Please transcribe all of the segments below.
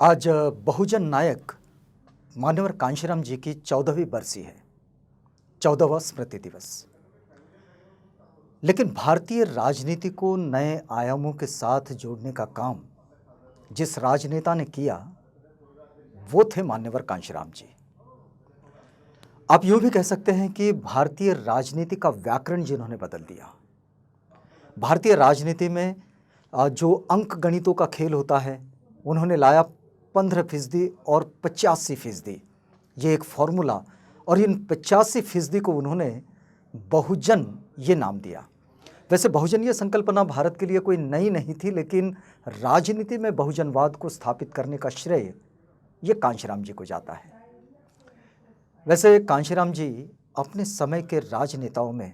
आज बहुजन नायक मान्यवर कांशीराम जी की 14वीं बरसी है, 14वां स्मृति दिवस। लेकिन भारतीय राजनीति को नए आयामों के साथ जोड़ने का काम जिस राजनेता ने किया, वो थे मान्यवर कांशीराम जी। आप यूं भी कह सकते हैं कि भारतीय राजनीति का व्याकरण जिन्होंने बदल दिया। भारतीय राजनीति में जो अंक गणितों का खेल होता है, उन्होंने लाया 15% और 85%। ये एक फॉर्मूला, और इन 85% को उन्होंने बहुजन ये नाम दिया। वैसे बहुजन ये संकल्पना भारत के लिए कोई नई नहीं थी, लेकिन राजनीति में बहुजनवाद को स्थापित करने का श्रेय ये कांशीराम जी को जाता है। वैसे कांशीराम जी अपने समय के राजनेताओं में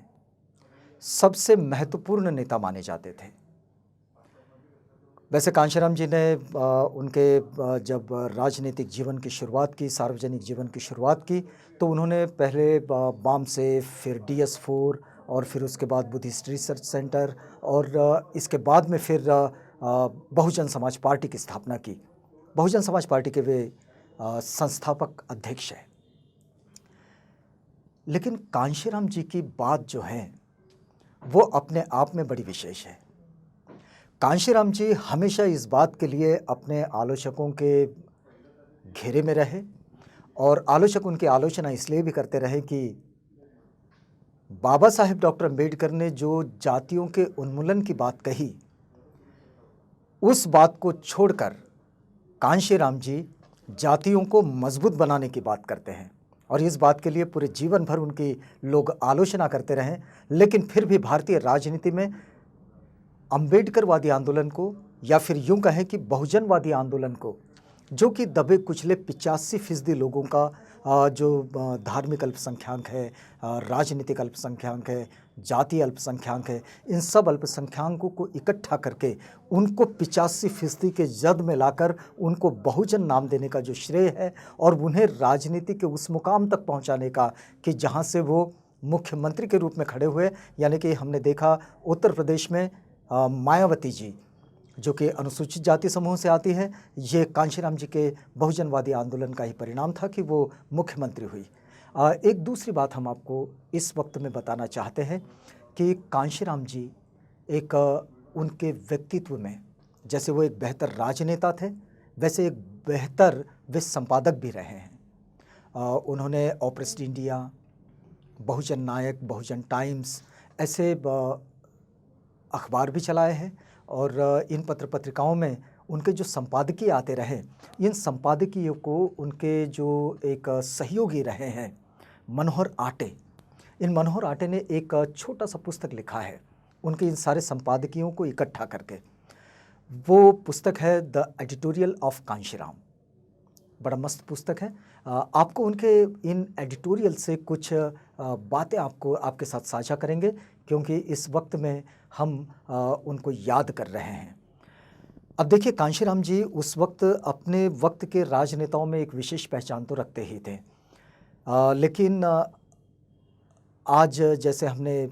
सबसे महत्वपूर्ण नेता माने जाते थे। वैसे कांशीराम जी ने जब राजनीतिक जीवन की शुरुआत की, सार्वजनिक जीवन की शुरुआत की, तो उन्होंने पहले बामसेफ, फिर DS4 और फिर उसके बाद बुद्धिस्ट रिसर्च सेंटर, और इसके बाद में फिर बहुजन समाज पार्टी की स्थापना की। बहुजन समाज पार्टी के वे संस्थापक अध्यक्ष हैं। लेकिन कांशीराम जी की बात जो है वो अपने आप में बड़ी विशेष है। कांशीराम जी हमेशा इस बात के लिए अपने आलोचकों के घेरे में रहे, और आलोचक उनकी आलोचना इसलिए भी करते रहे कि बाबा साहेब डॉक्टर अम्बेडकर ने जो जातियों के उन्मूलन की बात कही, उस बात को छोड़कर कांशीराम जी जातियों को मजबूत बनाने की बात करते हैं, और इस बात के लिए पूरे जीवन भर उनकी लोग आलोचना करते रहे। लेकिन फिर भी भारतीय राजनीति में अम्बेडकरवादी आंदोलन को, या फिर यूं कहें कि बहुजनवादी आंदोलन को, जो कि दबे कुचले 85% लोगों का जो धार्मिक अल्पसंख्याक है, राजनीतिक अल्पसंख्याक है, जातीय अल्पसंख्याक है, इन सब अल्पसंख्याकों को इकट्ठा करके उनको 85% के जद में लाकर उनको बहुजन नाम देने का जो श्रेय है, और उन्हें राजनीति के उस मुकाम तक पहुंचाने का कि जहां से वो मुख्यमंत्री के रूप में खड़े हुए। यानी कि हमने देखा उत्तर प्रदेश में मायावती जी, जो कि अनुसूचित जाति समूह से आती है, ये कांशीराम जी के बहुजनवादी आंदोलन का ही परिणाम था कि वो मुख्यमंत्री हुई। एक दूसरी बात हम आपको इस वक्त में बताना चाहते हैं कि कांशीराम जी एक उनके व्यक्तित्व में, जैसे वो एक बेहतर राजनेता थे, वैसे एक बेहतर वे संपादक भी रहे हैं। उन्होंने ऑपरेस्ट इंडिया, बहुजन नायक, बहुजन टाइम्स ऐसे अखबार भी चलाए हैं, और इन पत्र पत्रिकाओं में उनके जो संपादकीय आते रहे, इन संपादकीयों को उनके जो एक सहयोगी रहे हैं मनोहर आटे, इन मनोहर आटे ने एक छोटा सा पुस्तक लिखा है उनके इन सारे संपादकीयों को इकट्ठा करके। वो पुस्तक है द एडिटोरियल ऑफ कांशीराम। बड़ा मस्त पुस्तक है। आपको उनके इन एडिटोरियल से कुछ बातें आपके साथ साझा करेंगे, क्योंकि इस वक्त में हम उनको याद कर रहे हैं। अब देखिए, कांशीराम जी उस वक्त अपने वक्त के राजनेताओं में एक विशेष पहचान तो रखते ही थे, लेकिन आज जैसे हमने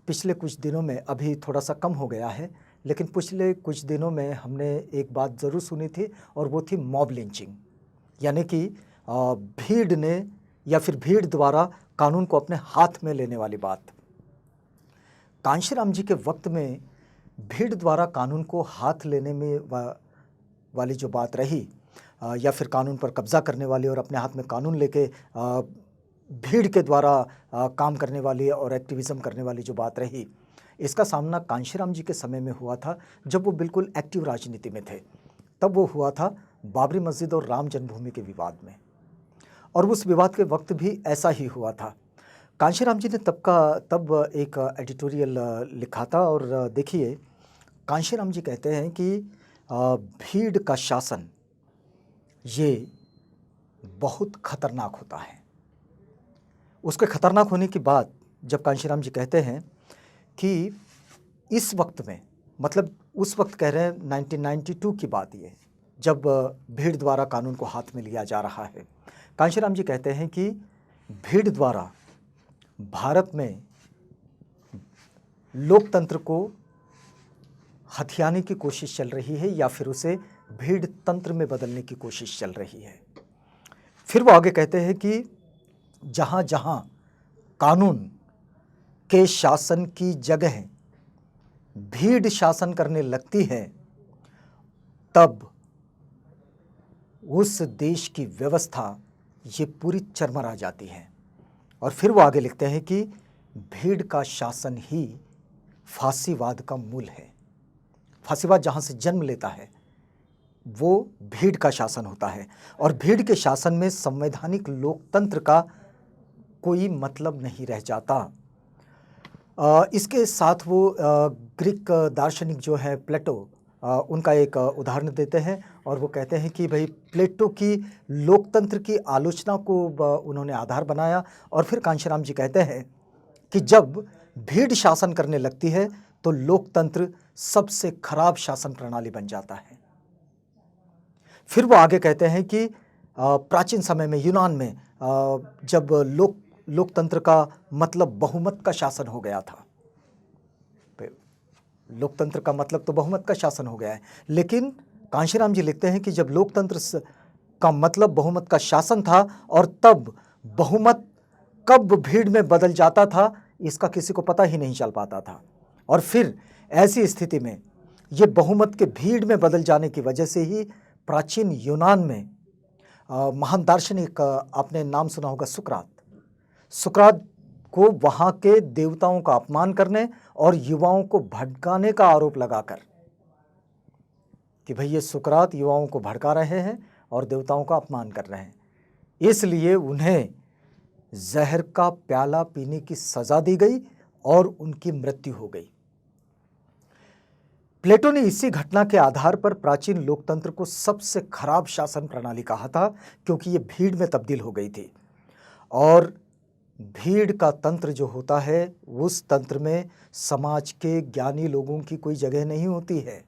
पिछले कुछ दिनों में, अभी थोड़ा सा कम हो गया है, लेकिन पिछले कुछ दिनों में हमने एक बात ज़रूर सुनी थी, और वो थी मॉब लिंचिंग। यानी कि भीड़ ने, या फिर भीड़ द्वारा कानून को अपने हाथ में लेने वाली बात। कांशीराम जी के वक्त में भीड़ द्वारा कानून को हाथ लेने में वाली जो बात रही, या फिर कानून पर कब्जा करने वाली और अपने हाथ में कानून लेके भीड़ के द्वारा काम करने वाली और एक्टिविज़म करने वाली जो बात रही, इसका सामना कांशीराम जी के समय में हुआ था, जब वो बिल्कुल एक्टिव राजनीति में थे। तब वो हुआ था बाबरी मस्जिद और राम जन्मभूमि के विवाद में, और उस विवाद के वक्त भी ऐसा ही हुआ था। कांशीराम जी ने तब एक एडिटोरियल लिखा था, और देखिए, कांशीराम जी कहते हैं कि भीड़ का शासन ये बहुत खतरनाक होता है। उसके खतरनाक होने की बात जब कांशीराम जी कहते हैं कि इस वक्त में, मतलब उस वक्त कह रहे हैं 1992 की बात, ये जब भीड़ द्वारा कानून को हाथ में लिया जा रहा है। कांशीराम जी कहते हैं कि भीड़ द्वारा भारत में लोकतंत्र को हथियाने की कोशिश चल रही है, या फिर उसे भीड़ तंत्र में बदलने की कोशिश चल रही है। फिर वो आगे कहते हैं कि जहाँ जहाँ कानून के शासन की जगह भीड़ शासन करने लगती है, तब उस देश की व्यवस्था ये पूरी चरमरा जाती है। और फिर वो आगे लिखते हैं कि भीड़ का शासन ही फांसीवाद का मूल है। फांसीवाद जहाँ से जन्म लेता है वो भीड़ का शासन होता है, और भीड़ के शासन में संवैधानिक लोकतंत्र का कोई मतलब नहीं रह जाता। इसके साथ वो ग्रीक दार्शनिक जो है प्लेटो, उनका एक उदाहरण देते हैं, और वो कहते हैं कि भाई प्लेटो की लोकतंत्र की आलोचना को उन्होंने आधार बनाया। और फिर कांशीराम जी कहते हैं कि जब भीड़ शासन करने लगती है तो लोकतंत्र सबसे खराब शासन प्रणाली बन जाता है। फिर वो आगे कहते हैं कि प्राचीन समय में यूनान में जब लोकतंत्र का मतलब बहुमत का शासन हो गया था, लोकतंत्र का मतलब तो बहुमत का शासन हो गया है, लेकिन कांशीराम जी लिखते हैं कि जब लोकतंत्र का मतलब बहुमत का शासन था और तब बहुमत कब भीड़ में बदल जाता था इसका किसी को पता ही नहीं चल पाता था। और फिर ऐसी स्थिति में ये बहुमत के भीड़ में बदल जाने की वजह से ही प्राचीन यूनान में महान दार्शनिक, आपने नाम सुना होगा सुकरात को वहाँ के देवताओं का अपमान करने और युवाओं को भड़काने का आरोप लगाकर कि भाई ये सुकरात युवाओं को भड़का रहे हैं और देवताओं का अपमान कर रहे हैं, इसलिए उन्हें जहर का प्याला पीने की सजा दी गई और उनकी मृत्यु हो गई। प्लेटो ने इसी घटना के आधार पर प्राचीन लोकतंत्र को सबसे खराब शासन प्रणाली कहा था, क्योंकि ये भीड़ में तब्दील हो गई थी। और भीड़ का तंत्र जो होता है उस तंत्र में समाज के ज्ञानी लोगों की कोई जगह नहीं होती है।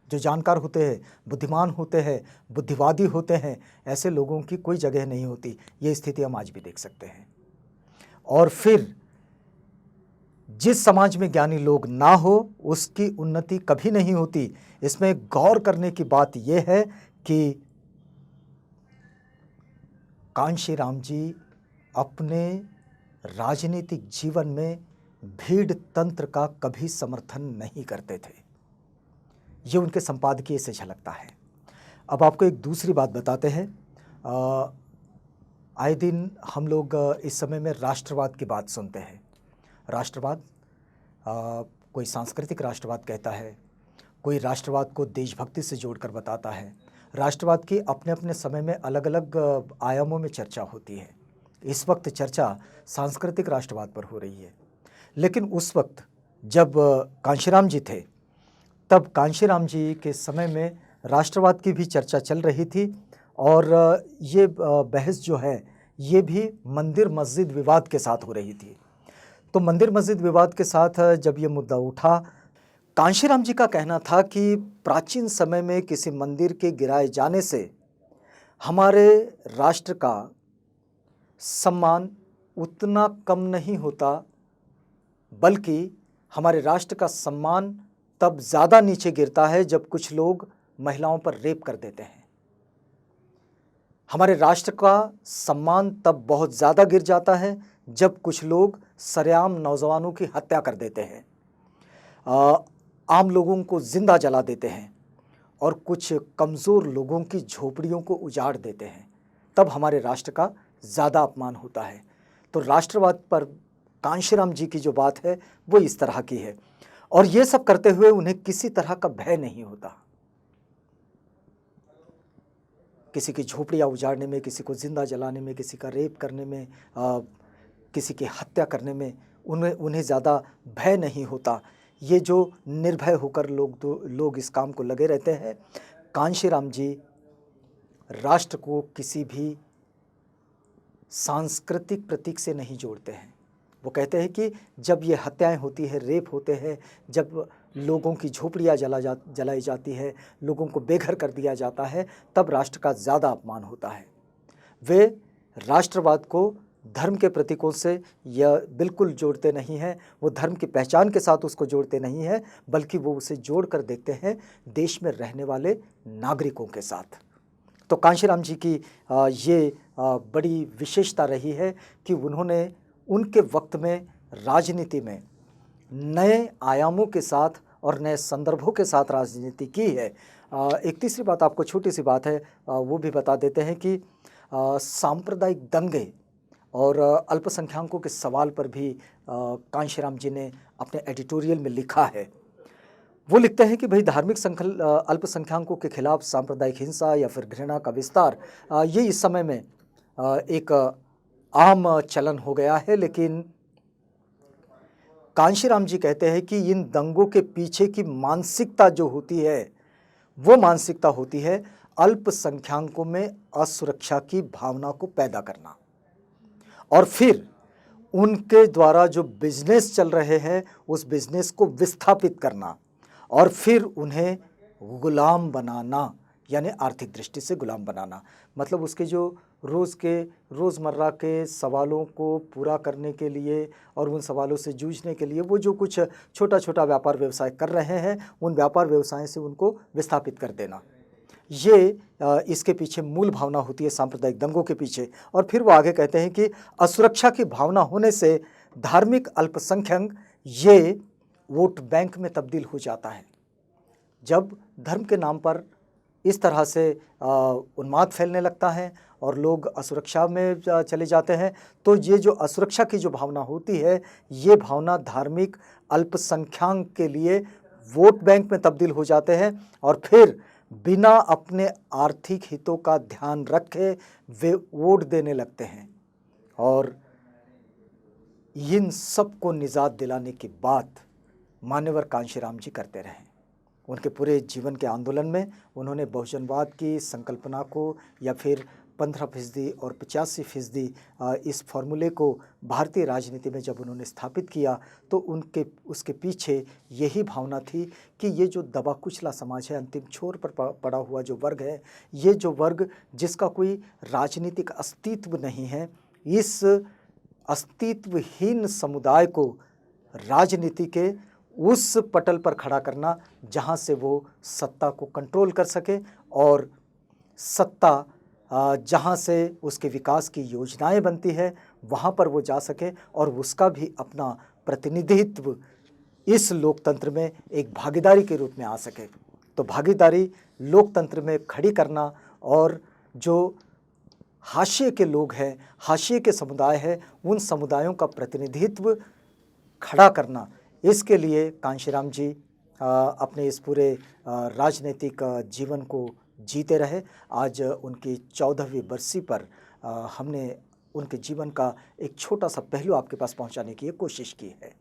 जो जानकार होते हैं, बुद्धिमान होते हैं, बुद्धिवादी होते हैं, ऐसे लोगों की कोई जगह नहीं होती। ये स्थिति हम आज भी देख सकते हैं। और फिर जिस समाज में ज्ञानी लोग ना हो उसकी उन्नति कभी नहीं होती। इसमें गौर करने की बात यह है कि कांशीराम जी अपने राजनीतिक जीवन में भीड़ तंत्र का कभी समर्थन नहीं करते थे। ये उनके संपादकीय से झलकता है। अब आपको एक दूसरी बात बताते हैं। आए दिन हम लोग इस समय में राष्ट्रवाद की बात सुनते हैं। राष्ट्रवाद, कोई सांस्कृतिक राष्ट्रवाद कहता है, कोई राष्ट्रवाद को देशभक्ति से जोड़कर बताता है। राष्ट्रवाद की अपने अपने समय में अलग अलग आयामों में चर्चा होती है। इस वक्त चर्चा सांस्कृतिक राष्ट्रवाद पर हो रही है, लेकिन उस वक्त जब कांशीराम जी थे तब कांशीराम जी के समय में राष्ट्रवाद की भी चर्चा चल रही थी। और ये बहस जो है ये भी मंदिर मस्जिद विवाद के साथ हो रही थी। तो मंदिर मस्जिद विवाद के साथ जब ये मुद्दा उठा, कांशीराम जी का कहना था कि प्राचीन समय में किसी मंदिर के गिराए जाने से हमारे राष्ट्र का सम्मान उतना कम नहीं होता, बल्कि हमारे राष्ट्र का सम्मान तब ज़्यादा नीचे गिरता है जब कुछ लोग महिलाओं पर रेप कर देते हैं। हमारे राष्ट्र का सम्मान तब बहुत ज़्यादा गिर जाता है जब कुछ लोग सरेआम नौजवानों की हत्या कर देते हैं, आम लोगों को जिंदा जला देते हैं और कुछ कमज़ोर लोगों की झोपड़ियों को उजाड़ देते हैं। तब हमारे राष्ट्र का ज़्यादा अपमान होता है। तो राष्ट्रवाद पर कांशीराम जी की जो बात है वो इस तरह की है, और ये सब करते हुए उन्हें किसी तरह का भय नहीं होता। किसी की झोपड़ियाँ उजाड़ने में, किसी को जिंदा जलाने में, किसी का रेप करने में, किसी की हत्या करने में उन्हें ज़्यादा भय नहीं होता। ये जो निर्भय होकर लोग इस काम को लगे रहते हैं। कांशीराम जी राष्ट्र को किसी भी सांस्कृतिक प्रतीक से नहीं जोड़ते हैं। वो कहते हैं कि जब ये हत्याएं होती है, रेप होते हैं, जब लोगों की झोपड़ियाँ जलाई जाती है, लोगों को बेघर कर दिया जाता है, तब राष्ट्र का ज़्यादा अपमान होता है। वे राष्ट्रवाद को धर्म के प्रतीकों से यह बिल्कुल जोड़ते नहीं हैं, वो धर्म की पहचान के साथ उसको जोड़ते नहीं हैं, बल्कि वो उसे जोड़ कर देखते हैं देश में रहने वाले नागरिकों के साथ। तो कांशीराम जी की ये बड़ी विशेषता रही है कि उन्होंने उनके वक्त में राजनीति में नए आयामों के साथ और नए संदर्भों के साथ राजनीति की है। एक तीसरी बात, आपको छोटी सी बात है वो भी बता देते हैं कि सांप्रदायिक दंगे और अल्पसंख्यकों के सवाल पर भी कांशीराम जी ने अपने एडिटोरियल में लिखा है। वो लिखते हैं कि भाई धार्मिक अल्पसंख्यकों के खिलाफ सांप्रदायिक हिंसा या फिर घृणा का विस्तार ये इस समय में एक आम चलन हो गया है, लेकिन कांशीराम जी कहते हैं कि इन दंगों के पीछे की मानसिकता जो होती है वो मानसिकता होती है अल्पसंख्यकों में असुरक्षा की भावना को पैदा करना, और फिर उनके द्वारा जो बिजनेस चल रहे हैं उस बिजनेस को विस्थापित करना, और फिर उन्हें गुलाम बनाना, यानी आर्थिक दृष्टि से गुलाम बनाना। मतलब उसके जो रोज़मर्रा के सवालों को पूरा करने के लिए और उन सवालों से जूझने के लिए वो जो कुछ छोटा छोटा व्यापार व्यवसाय कर रहे हैं, उन व्यापार व्यवसाय से उनको विस्थापित कर देना, ये इसके पीछे मूल भावना होती है सांप्रदायिक दंगों के पीछे। और फिर वो आगे कहते हैं कि असुरक्षा की भावना होने से धार्मिक अल्पसंख्यक ये वोट बैंक में तब्दील हो जाता है। जब धर्म के नाम पर इस तरह से उन्माद फैलने लगता है और लोग असुरक्षा में चले जाते हैं, तो ये जो असुरक्षा की जो भावना होती है, ये भावना धार्मिक अल्पसंख्यक के लिए वोट बैंक में तब्दील हो जाते हैं, और फिर बिना अपने आर्थिक हितों का ध्यान रखे वे वोट देने लगते हैं। और इन सब को निजात दिलाने की बात मान्यवर कांशीराम जी करते रहे। उनके पूरे जीवन के आंदोलन में उन्होंने बहुजनवाद की संकल्पना को या फिर 15% और 85% इस फॉर्मूले को भारतीय राजनीति में जब उन्होंने स्थापित किया, तो उसके पीछे यही भावना थी कि ये जो दबा कुचला समाज है, अंतिम छोर पर पड़ा हुआ जो वर्ग है, ये जो वर्ग जिसका कोई राजनीतिक अस्तित्व नहीं है, इस अस्तित्वहीन समुदाय को राजनीति के उस पटल पर खड़ा करना जहां से वो सत्ता को कंट्रोल कर सके, और सत्ता जहां से उसके विकास की योजनाएं बनती है वहां पर वो जा सके और उसका भी अपना प्रतिनिधित्व इस लोकतंत्र में एक भागीदारी के रूप में आ सके। तो भागीदारी लोकतंत्र में खड़ी करना और जो हाशिए के लोग हैं, हाशिए के समुदाय हैं, उन समुदायों का प्रतिनिधित्व खड़ा करना, इसके लिए कांशीराम जी अपने इस पूरे राजनीतिक जीवन को जीते रहे। आज उनकी 14वीं बरसी पर हमने उनके जीवन का एक छोटा सा पहलू आपके पास पहुंचाने की कोशिश की है।